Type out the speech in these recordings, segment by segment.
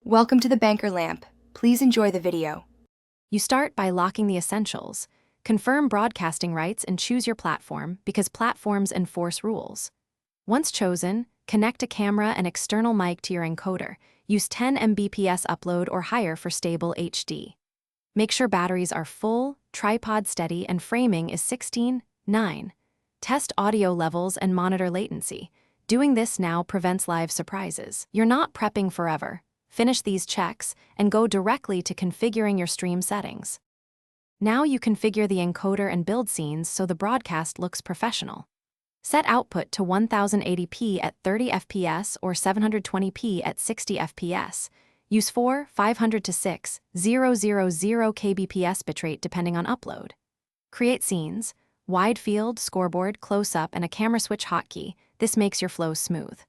Welcome to the Banker Lamp. Please enjoy the video. You start by locking the essentials. Confirm broadcasting rights and choose your platform because platforms enforce rules. Once chosen, connect a camera and external mic to your encoder. Use 10 Mbps upload or higher for stable HD. Make sure batteries are full, tripod steady, and framing is 16:9. Test audio levels and monitor latency. Doing this now prevents live surprises. You're not prepping forever. Finish these checks and go directly to configuring your stream settings. Now you configure the encoder and build scenes so the broadcast looks professional. Set output to 1080p at 30 fps or 720p at 60 fps. Use 4, 500 to 6, 000 kbps bitrate depending on upload. Create scenes, wide field, scoreboard, close-up, and a camera switch hotkey. This makes your flow smooth.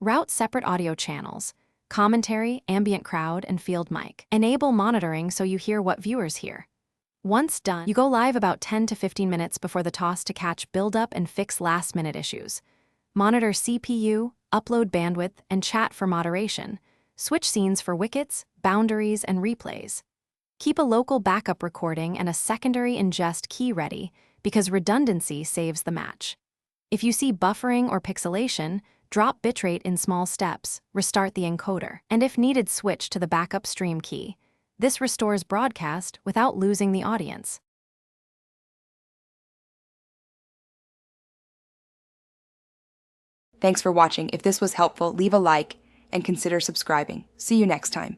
Route separate audio channels. Commentary, ambient crowd, and field mic. Enable monitoring so you hear what viewers hear. Once done, you go live about 10 to 15 minutes before the toss to catch build-up and fix last-minute issues. Monitor CPU, upload bandwidth, and chat for moderation. Switch scenes for wickets, boundaries, and replays. Keep a local backup recording and a secondary ingest key ready because redundancy saves the match. If you see buffering or pixelation, drop bitrate in small steps, restart the encoder, and if needed, switch to the backup stream key. This restores broadcast without losing the audience. Thanks for watching. If this was helpful, leave a like and consider subscribing. See you next time.